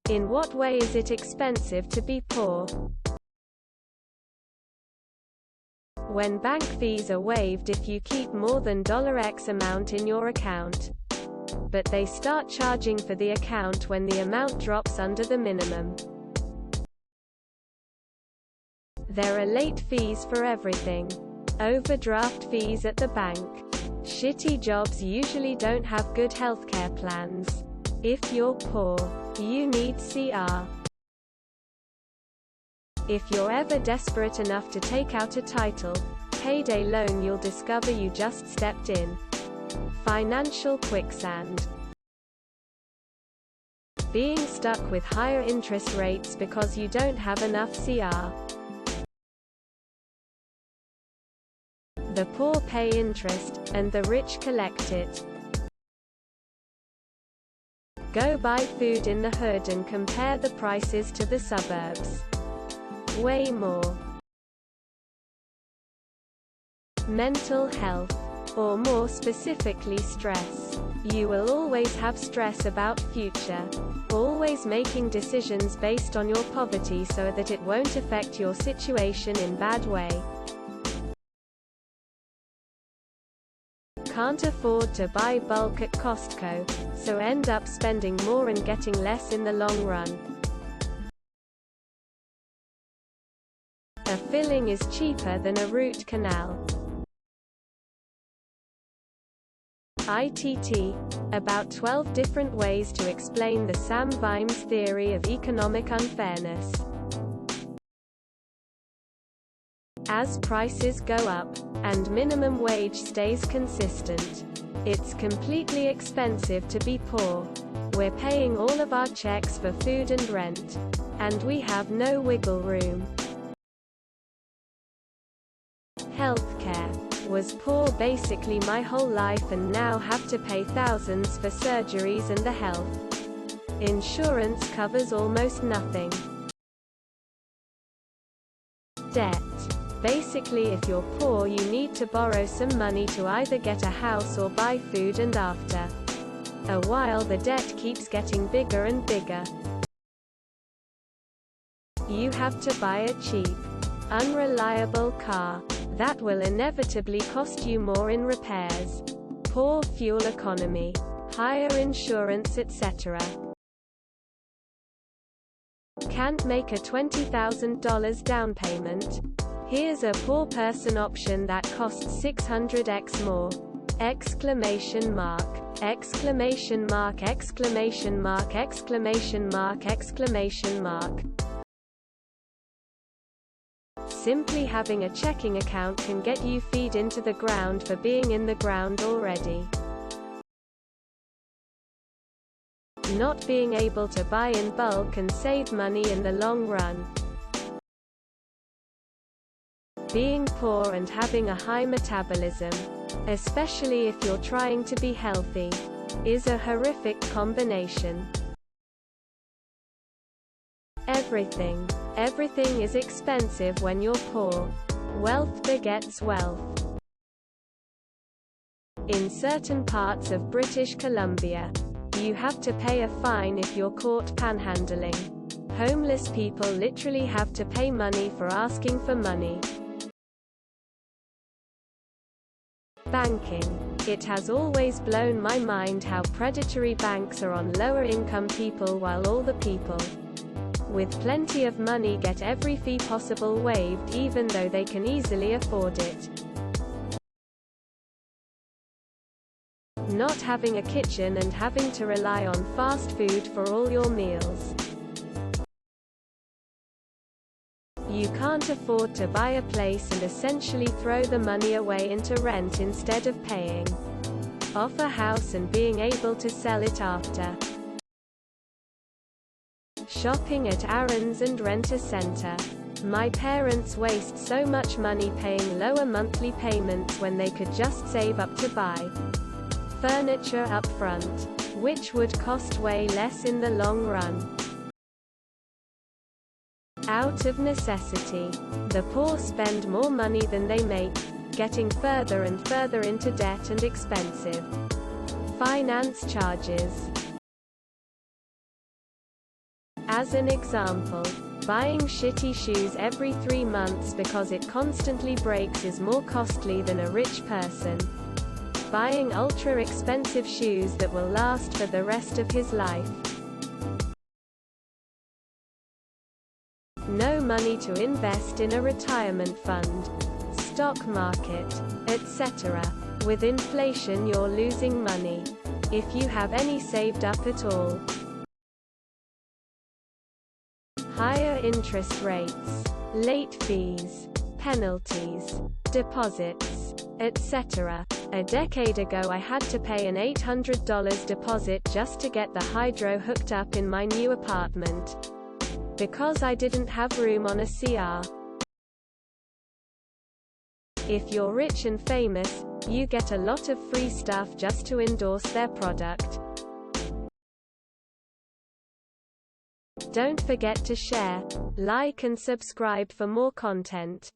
In what way is it expensive to be poor? When bank fees are waived if you keep more than $X amount in your account. But they start charging for the account when the amount drops under the minimum. There are late fees for everything. Overdraft fees at the bank. Shitty jobs usually don't have good healthcare plans. If you're poor, you need CR. If you're ever desperate enough to take out a title, payday loan, you'll discover you just stepped in financial quicksand. Being stuck with higher interest rates because you don't have enough CR. The poor pay interest, and the rich collect it. Go buy food in the hood and compare the prices to the suburbs. Way more. Mental health, or more specifically stress. You will always have stress about future. Always making decisions based on your poverty so that it won't affect your situation in bad way. Can't afford to buy bulk at Costco, so end up spending more and getting less in the long run. A filling is cheaper than a root canal. ITT. About 12 different ways to explain the Sam Vimes theory of economic unfairness. As prices go up, and minimum wage stays consistent, it's completely expensive to be poor. We're paying all of our checks for food and rent. And we have no wiggle room. Healthcare. Was poor basically my whole life and now have to pay thousands for surgeries and the health insurance covers almost nothing. Debt. Basically if you're poor you need to borrow some money to either get a house or buy food, and after a while the debt keeps getting bigger and bigger. You have to buy a cheap, unreliable car. That will inevitably cost you more in repairs. Poor fuel economy, higher insurance, etc. Can't make a $20,000 down payment? Here's a poor person option that costs 600x more! Exclamation mark! Exclamation mark! Exclamation mark! Exclamation mark! Exclamation mark! Simply having a checking account can get you feed into the ground for being in the ground already. Not being able to buy in bulk and save money in the long run. Being poor and having a high metabolism, especially if you're trying to be healthy, is a horrific combination. Everything is expensive when you're poor. Wealth begets wealth. In certain parts of British Columbia, you have to pay a fine if you're caught panhandling. Homeless people literally have to pay money for asking for money. Banking. It has always blown my mind how predatory banks are on lower income people while all the people with plenty of money get every fee possible waived even though they can easily afford it. Not having a kitchen and having to rely on fast food for all your meals. You can't afford to buy a place and essentially throw the money away into rent instead of paying off a house and being able to sell it after. Shopping at Aaron's and Rent-A-Center. My parents waste so much money paying lower monthly payments when they could just save up to buy furniture up front, which would cost way less in the long run. Out of necessity. The poor spend more money than they make, getting further and further into debt and expensive finance charges. As an example, buying shitty shoes every 3 months because it constantly breaks is more costly than a rich person buying ultra-expensive shoes that will last for the rest of his life. No money to invest in a retirement fund, stock market, etc. With inflation you're losing money. If you have any saved up at all. Higher interest rates, late fees, penalties, deposits, etc. A decade ago I had to pay an $800 deposit just to get the hydro hooked up in my new apartment. Because I didn't have room on a CR. If you're rich and famous, you get a lot of free stuff just to endorse their product. Don't forget to share, like and subscribe for more content.